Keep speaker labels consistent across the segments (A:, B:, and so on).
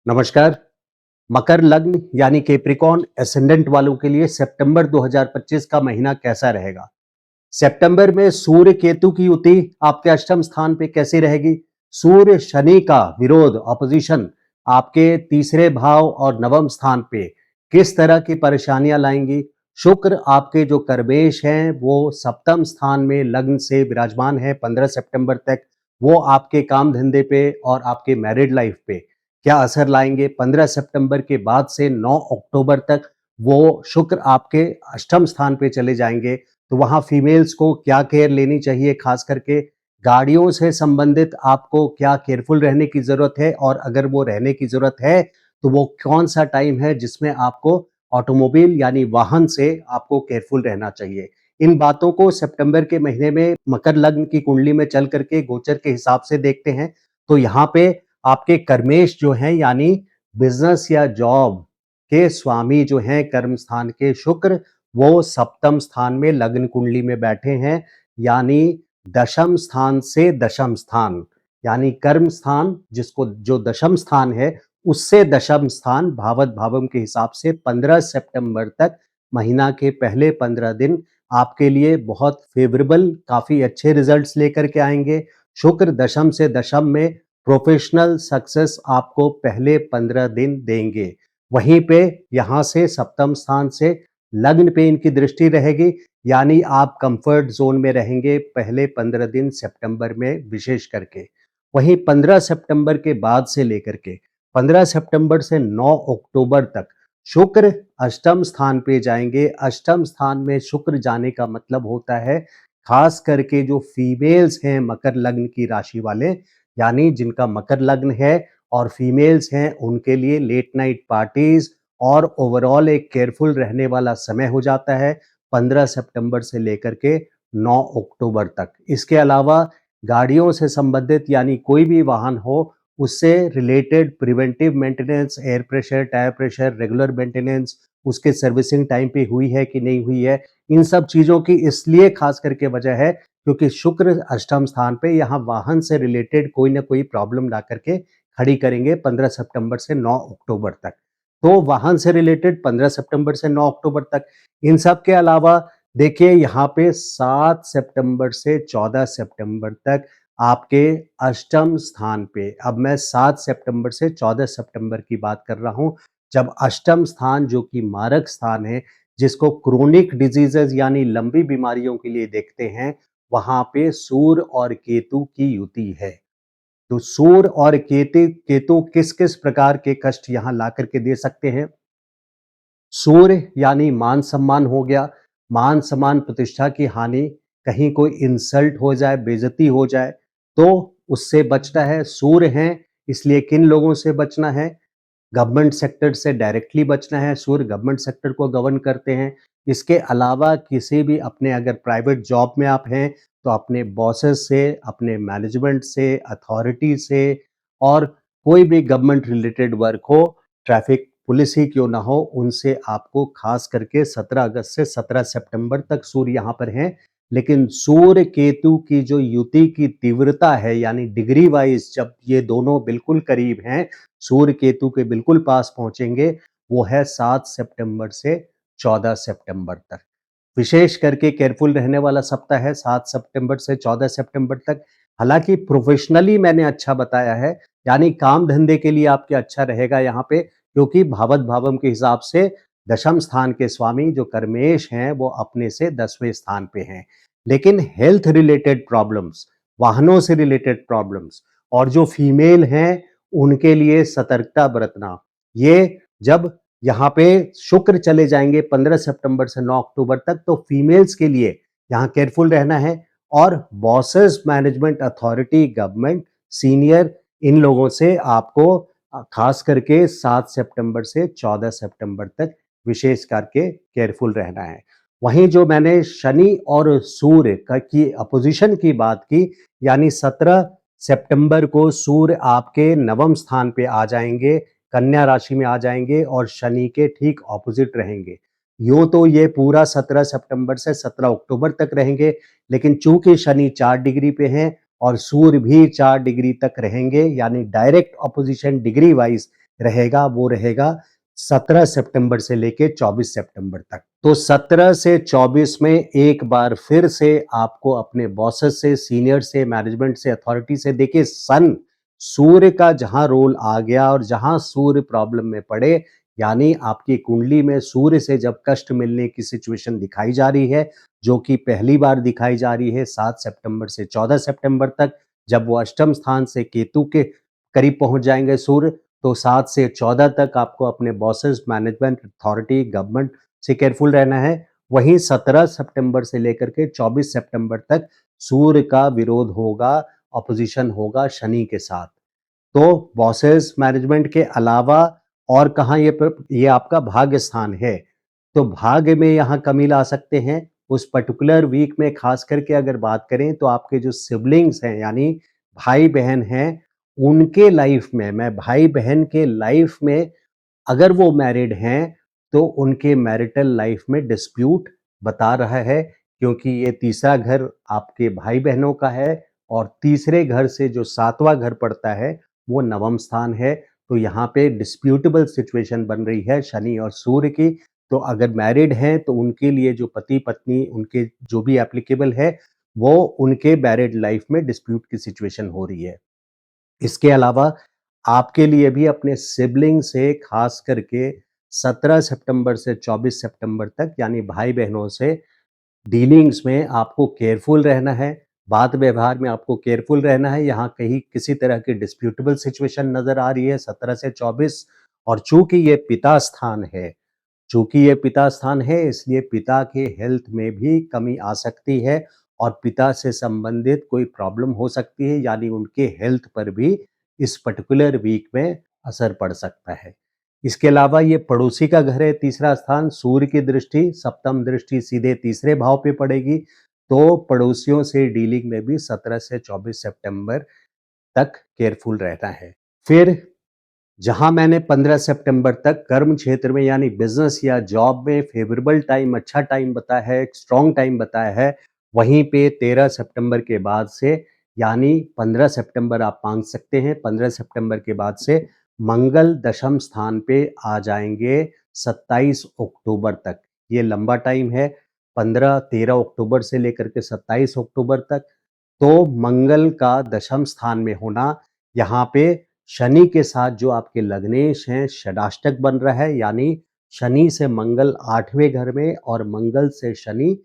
A: नमस्कार। मकर लग्न यानी कैप्रिकॉर्न एसेंडेंट वालों के लिए सितंबर 2025 का महीना कैसा रहेगा? सितंबर में सूर्य केतु की युति आपके अष्टम स्थान पे कैसी रहेगी? सूर्य शनि का विरोध ऑपोजिशन आपके तीसरे भाव और नवम स्थान पे किस तरह की परेशानियां लाएंगी? शुक्र आपके जो कर्मेश हैं वो सप्तम स्थान में लग्न से विराजमान है 15 सितंबर तक। वो आपके काम धंधे पे और आपके मैरिड लाइफ पे क्या असर लाएंगे? 15 सितंबर के बाद से 9 अक्टूबर तक वो शुक्र आपके अष्टम स्थान पे चले जाएंगे। तो वहाँ फीमेल्स को क्या केयर लेनी चाहिए? खास करके गाड़ियों से संबंधित आपको क्या केयरफुल रहने की ज़रूरत है? और अगर वो रहने की ज़रूरत है, तो वो कौन-सा टाइम है जिसमें आपको ऑटोमोबाइल यानी वाहन से आपको केयरफुल रहना चाहिए? इन बातों को सितंबर के महीने में मकर लग्न की कुंडली में चल करके गोचर के हिसाब से देखते हैं। तो यहाँ पे आपके कर्मेश जो हैं यानी बिज़नेस या जॉब के स्वामी जो हैं कर्म स्थान के शुक्र, वो सप्तम स्थान में लग्न कुंडली में बैठे हैं, यानी दशम स्थान से दशम स्थान, यानी कर्म स्थान जिसको जो दशम स्थान है उससे दशम स्थान भावत भावम के हिसाब से 15 सितंबर तक महीना के पहले 15 दिन आपके लिए बहुत फेवरेबल काफी अच्छे रिजल्ट्स लेकर के आएंगे। शुक्र दशम से दशम में प्रोफेशनल सक्सेस आपको पहले 15 दिन देंगे। वहीं पे यहाँ से सप्तम स्थान से लग्न पे इनकी दृष्टि रहेगी, यानी आप कंफर्ट जोन में रहेंगे पहले 15 दिन सितंबर में विशेष करके। वहीं 15 सितंबर के बाद से लेकर के 15 सितंबर से 9 अक्टूबर तक शुक्र अष्टम स्थान पे जाएंगे। अष्टम स्थान में शुक्र जाने का मतलब होता है खास करके जो फीमेल्स हैं मकर लग्न की राशि वाले, यानी जिनका मकर लग्न है और फीमेल्स हैं, उनके लिए लेट नाइट पार्टीज और ओवरऑल एक केयरफुल रहने वाला समय हो जाता है 15 सितंबर से लेकर के 9 अक्टूबर तक। इसके अलावा गाड़ियों से संबंधित यानी कोई भी वाहन हो उससे related preventive maintenance, air pressure, tyre pressure, regular maintenance, उसके सर्विसिंग टाइम पे हुई है कि नहीं हुई है, इन सब चीज़ों की इसलिए खास करके वजह है क्योंकि शुक्र अष्टम स्थान पे यहाँ वाहन से रिलेटेड कोई ना कोई प्रॉब्लम ला करके खड़ी करेंगे 15 सितंबर से 9 अक्टूबर तक। तो वाहन से रिलेटेड 15 सितंबर से 9 अक्टूबर तक। इन सब के अलावा देखिए यहाँ पे 7 सितंबर से 14 सितंबर तक आपके अष्टम स्थान पे, अब मैं 7 सितंबर से 14 सितंबर की बात कर रहा हूं, जब अष्टम स्थान जो कि मारक स्थान है जिसको क्रोनिक डिजीजेज यानी लंबी बीमारियों के लिए देखते हैं, वहां पे सूर्य और केतु की युति है। तो सूर्य और केतु केतु किस किस प्रकार के कष्ट यहां ला करके दे सकते हैं? सूर्य यानी मान सम्मान हो गया, मान सम्मान प्रतिष्ठा की हानि, कहीं कोई इंसल्ट हो जाए, बेइज्जती हो जाए, तो उससे बचना है। सूर्य हैं इसलिए किन लोगों से बचना है? गवर्नमेंट सेक्टर से डायरेक्टली बचना है। सूर्य गवर्नमेंट सेक्टर को गवर्न करते हैं। इसके अलावा किसी भी अपने अगर प्राइवेट जॉब में आप हैं तो अपने बॉसेस से, अपने मैनेजमेंट से, अथॉरिटी से, और कोई भी गवर्नमेंट रिलेटेड वर्क हो, ट्रैफिक पुलिस ही क्यों ना हो, उनसे आपको खास करके 17 अगस्त से 17 सितंबर तक सूर्य यहाँ पर हैं। लेकिन सूर्य केतु की जो युति की तीव्रता है यानी डिग्री वाइज जब ये दोनों बिल्कुल करीब हैं, सूर्य केतु के बिल्कुल पास पहुंचेंगे, वो है 7 सितंबर से 14 सितंबर तक। विशेष करके केयरफुल रहने वाला सप्ताह है 7 सितंबर से 14 सितंबर तक। हालांकि प्रोफेशनली मैंने अच्छा बताया है, यानी काम धंधे के लिए आपके अच्छा रहेगा यहाँ पे, क्योंकि भावत भावम के हिसाब से दशम स्थान के स्वामी जो कर्मेश हैं वो अपने से 10वें स्थान पे हैं। लेकिन हेल्थ रिलेटेड प्रॉब्लम्स, वाहनों से रिलेटेड प्रॉब्लम्स, और जो फीमेल हैं उनके लिए सतर्कता बरतना, ये जब यहाँ पे शुक्र चले जाएंगे 15 सितंबर से 9 अक्टूबर तक, तो फीमेल्स के लिए यहाँ केयरफुल रहना है। और bosses, management authority, government, senior, इन लोगों से आपको खास करके 7 सितंबर से 14 सितंबर तक विशेष करके केयरफुल रहना है। वहीं जो मैंने शनि और सूर्य की अपोजिशन की बात की, यानी 17 सितंबर को सूर्य आपके नवम स्थान पे आ जाएंगे, कन्या राशि में आ जाएंगे और शनि के ठीक ऑपोजिट रहेंगे। यूं तो ये पूरा 17 सितंबर से 17 अक्टूबर तक रहेंगे, लेकिन चूंकि शनि 4 डिग्री पे हैं और सूर्य भी 4 डिग्री तक रहेंगे, यानी डायरेक्ट ऑपोजिशन डिग्री वाइज रहेगा वो रहेगा 17 सितंबर से लेके 24 सितंबर तक। तो 17 से 24 में एक बार फिर से आपको अपने बॉसेस से, सीनियर से, मैनेजमेंट से, अथॉरिटी से, देखिए सन, सूर्य का जहां रोल आ गया और जहां सूर्य प्रॉब्लम में पड़े, यानी आपकी कुंडली में सूर्य से जब कष्ट मिलने की सिचुएशन दिखाई जा रही है, जो कि पहली बार दिखाई जा रही है 7 सितंबर से 14 सितंबर तक, जब वो अष्टम स्थान से केतु के करीब पहुंच जाएंगे सूर्य, तो 7 से 14 तक आपको अपने बॉसेस, मैनेजमेंट, अथॉरिटी, गवर्नमेंट से केयरफुल रहना है। वहीं 17 सितंबर से लेकर के 24 सितंबर तक सूर्य का विरोध होगा, ऑपोजिशन होगा शनि के साथ। तो बॉसेस, मैनेजमेंट के अलावा और कहाँ ये आपका भाग्य स्थान है, तो भाग्य में यहाँ कमी ला सकते हैं। उस पर्टिकुलर वीक में खास करके अगर बात करें तो आपके जो सिबलिंग्स हैं, यानी भाई-बहन हैं, उनके लाइफ में, मैं भाई-बहन के लाइफ में अगर वो मैरिड हैं, तो उनके मैरिटल लाइफ में डिस्प्यूट बता रहा है, क्योंकि ये तीसरा घर आपके भाई-बहनों का है और तीसरे घर से जो 7वां घर पड़ता है, वो नवम स्थान है। तो यहाँ पे डिस्प्यूटेबल सिचुएशन बन रही है शनि और सूर्य की। तो अगर मैरिड हैं, तो उनके लिए जो पति-पत्नी, उनके जो भी एप्लीकेबल है, वो उनके मैरिड लाइफ में डिस्प्यूट की सिचुएशन हो रही है। इसके अलावा आपके लिए भी अपने सिबलिंग से खास करके 17 सितंबर से 24 सितंबर तक, यानी भाई-बहनों से डीलिंग्स में आपको केयरफुल रहना है, बात व्यवहार में आपको केयरफुल रहना है। यहाँ कहीं किसी तरह की डिस्प्यूटेबल सिचुएशन नज़र आ रही है 17 से 24, और चूँकि ये पिता स्थान है, चूँकि ये पिता स्थान है, इसलिए पिता के हेल्थ में भी कमी आ सकती है और पिता से संबंधित कोई प्रॉब्लम हो सकती है, यानी उनके हेल्थ पर भी इस पर्टिकुलर वीक में असर पड़ सकता है। इसके अलावा ये पड़ोसी का घर है, तीसरा स्थान, सूर्य की दृष्टि, सप्तम दृष्टि सीधे तीसरे भाव पे पड़ेगी, तो पड़ोसियों से डीलिंग में भी 17 से 24 सितंबर तक केयरफुल रहना है। फिर जहां मैंने 15 सितंबर तक कर्म क्षेत्र में, यानी बिजनेस या जॉब में फेवरेबल टाइम, अच्छा टाइम बताया है, एक स्ट्रॉन्ग टाइम बताया है, वहीं पे 13 सितंबर के बाद से, यानी 15 सितंबर आप मान सकते हैं, 15 सितंबर के बाद से मंगल दशम स्थान पे आ जाएंगे 27 अक्टूबर तक। ये लंबा टाइम है, 13 अक्टूबर से लेकर के 27 अक्टूबर तक। तो मंगल का दशम स्थान में होना, यहाँ पे शनि के साथ जो आपके लग्नेश हैं, षडाष्टक बन रहा है, यानी शनि से मंगल 8वें घर में और मंगल से शनि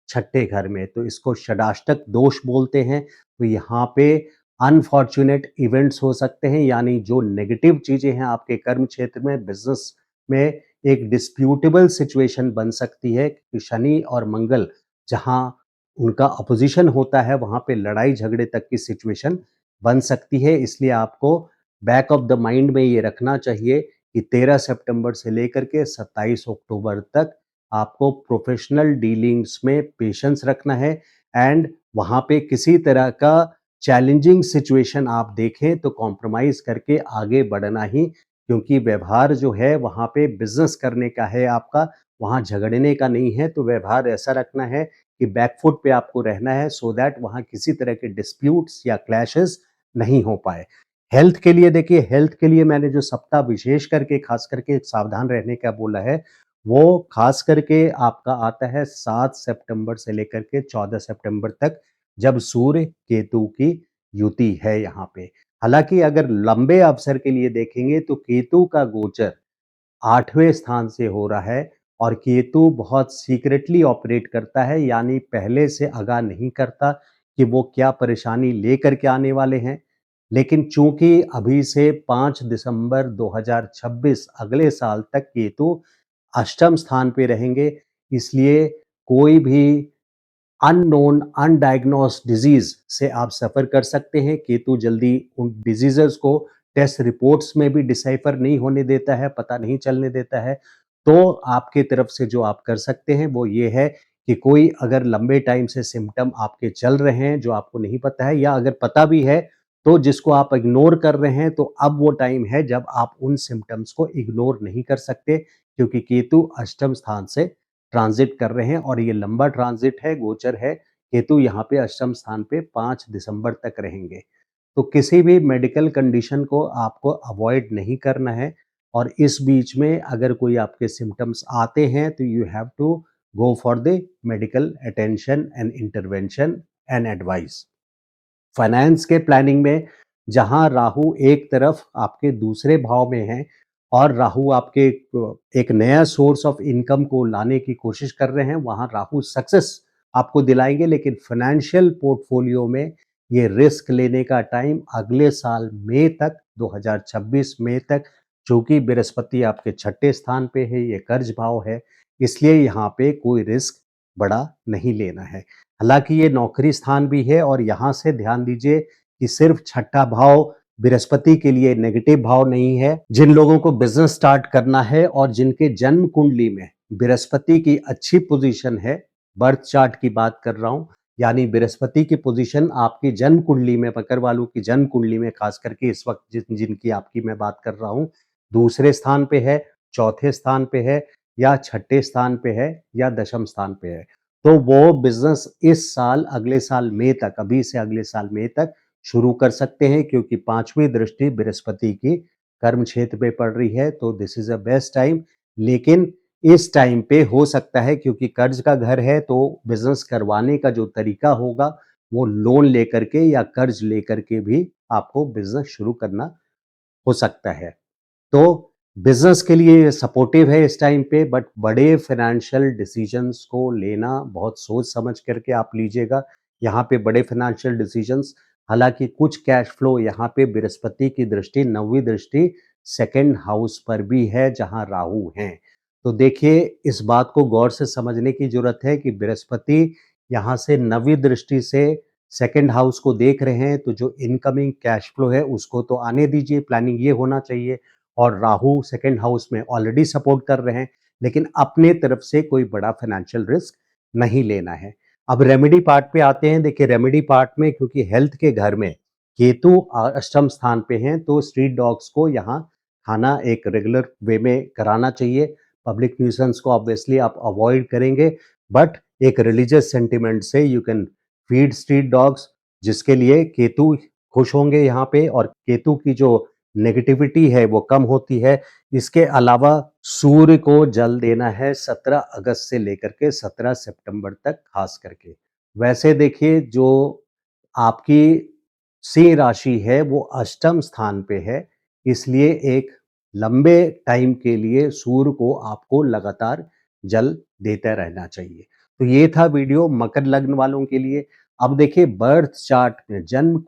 A: 6ठे घर में, तो इसको षडाष्टक दोष बोलते हैं। तो यहाँ पे अनफॉर्चुनेट इवेंट्स हो सकते हैं, यानी जो नेगेटिव चीजें हैं आपके कर्म क्षेत्र में, बिजनेस में एक डिस्प्यूटेबल सिचुएशन बन सकती है कि शनि और मंगल जहाँ उनका अपोजिशन होता है, वहां पे लड़ाई झगड़े तक की सिचुएशन बन सकती है। इसलिए आपको बैक ऑफ द माइंड में ये रखना चाहिए कि 13 सितंबर से लेकर के 27 अक्टूबर तक आपको प्रोफेशनल डीलिंग्स में पेशेंस रखना है, एंड वहां पे किसी तरह का चैलेंजिंग सिचुएशन आप देखें तो कॉम्प्रोमाइज करके आगे बढ़ना ही, क्योंकि व्यवहार जो है वहां पे बिजनेस करने का है आपका, वहां झगड़ने का नहीं है। तो व्यवहार ऐसा रखना है कि बैकफुट पे आपको रहना है, सो दैट वहां किसी तरह के डिस्प्यूट्स या क्लैशेस नहीं हो पाए। हेल्थ के लिए देखिए, हेल्थ के लिए मैंने जो सप्ताह विशेष करके खास करके सावधान रहने का बोला है, वो खास करके आपका आता है 7 सितंबर से लेकर के 14 सितंबर तक, जब सूर्य केतु की युति है यहाँ पे। हालांकि अगर लंबे अवसर के लिए देखेंगे तो केतु का गोचर 8वें स्थान से हो रहा है, और केतु बहुत सीक्रेटली ऑपरेट करता है, यानी पहले से आगाह नहीं करता कि वो क्या परेशानी लेकर के आने वाले हैं। लेकिन चूंकि अभी से 5 दिसंबर 2026 अगले साल तक केतु अष्टम स्थान पे रहेंगे, इसलिए कोई भी अननोन, अनडायग्नोस्ड डिजीज से आप सफ़र कर सकते हैं। केतु जल्दी उन डिजीज़ेज़ को टेस्ट रिपोर्ट्स में भी डिसाइफर नहीं होने देता है, पता नहीं चलने देता है। तो आपके तरफ से जो आप कर सकते हैं वो ये है कि कोई अगर लंबे टाइम से सिम्पटम आपके चल रहे हैं जो आपको नहीं पता है, या अगर पता भी है तो जिसको आप इग्नोर कर रहे हैं, तो अब वो टाइम है जब आप उन सिम्पटम्स को इग्नोर नहीं कर सकते, क्योंकि केतु अष्टम स्थान से ट्रांजिट कर रहे हैं और ये लंबा ट्रांजिट है, गोचर है। केतु यहाँ पे अष्टम स्थान पे 5 दिसंबर तक रहेंगे। तो किसी भी मेडिकल कंडीशन को आपको अवॉइड नहीं करना है और इस बीच में अगर कोई आपके सिम्पटम्स आते हैं तो you have to go for the medical attention and intervention and advice. Finance के प्लानिंग में जहां राहु एक तरफ आपके दूसरे भाव में है और राहु आपके एक नया सोर्स ऑफ इनकम को लाने की कोशिश कर रहे हैं, वहां राहु सक्सेस आपको दिलाएंगे, लेकिन फाइनेंशियल पोर्टफोलियो में ये रिस्क लेने का टाइम अगले साल मई तक, 2026 मई तक, चूंकि बृहस्पति आपके छठे स्थान पे है, ये कर्ज भाव है, इसलिए यहाँ पे कोई रिस्क बड़ा नहीं लेना है। हालांकि ये नौकरी स्थान भी है और यहाँ से ध्यान दीजिए कि सिर्फ छठा भाव बृहस्पति के लिए नेगेटिव भाव नहीं है। जिन लोगों को बिजनेस स्टार्ट करना है और जिनके जन्म कुंडली में बृहस्पति की अच्छी पोजीशन है, बर्थ चार्ट की बात कर रहा हूं, यानी बृहस्पति की पोजीशन आपकी जन्म कुंडली में, मकर वालों की जन्म कुंडली में खास करके इस वक्त जिनकी आपकी मैं बात कर रहा हूं, दूसरे स्थान पे है, चौथे स्थान पे है, या छठे स्थान पे है, या दशम स्थान पे है, तो वो बिजनेस इस साल, अगले साल मई तक, अभी से अगले साल मई तक शुरू कर सकते हैं, क्योंकि पांचवी दृष्टि बृहस्पति की कर्म क्षेत्र पे पड़ रही है, तो this is a best time. लेकिन इस टाइम पे हो सकता है, क्योंकि कर्ज का घर है, तो बिजनेस करवाने का जो तरीका होगा वो लोन लेकर के या कर्ज लेकर के भी आपको बिजनेस शुरू करना हो सकता है। तो बिजनेस के लिए सपोर्टिव है इस टाइम पे, बट बड़े फाइनेंशियल डिसीजंस को लेना बहुत सोच समझ करके आप लीजिएगा। यहाँ पे बड़े फाइनेंशियल डिसीजंस, हालांकि कुछ कैश फ्लो यहाँ पे बृहस्पति की दृष्टि, नौवीं दृष्टि सेकंड हाउस पर भी है जहाँ राहु हैं। तो देखिए, इस बात को गौर से समझने की जरूरत है कि बृहस्पति यहाँ से नौवीं दृष्टि से सेकंड हाउस को देख रहे हैं, तो जो इनकमिंग कैश फ्लो है उसको तो आने दीजिए, प्लानिंग ये होना चाहिए। और राहु सेकंड हाउस में ऑलरेडी सपोर्ट कर रहे हैं, लेकिन अपने तरफ से कोई बड़ा फाइनेंशियल रिस्क नहीं लेना है। अब रेमेडी पार्ट पे आते हैं। देखिए, रेमेडी पार्ट में क्योंकि हेल्थ के घर में केतु अष्टम स्थान पे हैं, तो स्ट्रीट डॉग्स को यहाँ खाना एक रेगुलर वे में कराना चाहिए। पब्लिक न्यूसेंस को ऑब्वियसली आप अवॉइड करेंगे, बट एक रिलीजियस सेंटिमेंट से you can feed street dogs, जिसके लिए केतु खुश होंगे यहाँ पे, और केतु की जो नेगेटिविटी है वो कम होती है। इसके अलावा सूर्य को जल देना है 17 अगस्त से लेकर के 17 सितंबर तक खास करके। वैसे देखिए, जो आपकी सिंह राशि है वो अष्टम स्थान पे है, इसलिए एक लंबे टाइम के लिए सूर्य को आपको लगातार जल देते रहना चाहिए। तो ये था वीडियो मकर लग्न वालों के लिए। अब देखिए, बर्थ चार्ट में, जन्म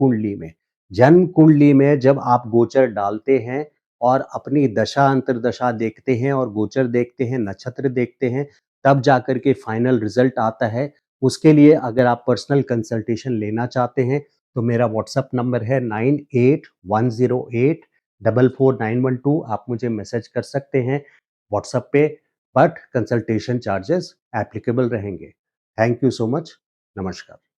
A: कुंडली में जब आप गोचर डालते हैं और अपनी दशा अंतर्दशा देखते हैं और गोचर देखते हैं, नक्षत्र देखते हैं, तब जाकर के फाइनल रिजल्ट आता है। उसके लिए अगर आप पर्सनल कंसल्टेशन लेना चाहते हैं तो मेरा व्हाट्सएप नंबर है 9810844912। आप मुझे मैसेज कर सकते हैं व्हाट्सएप पे, बट कंसल्टेशन चार्जेस एप्लीकेबल रहेंगे। Thank you so much. नमस्कार।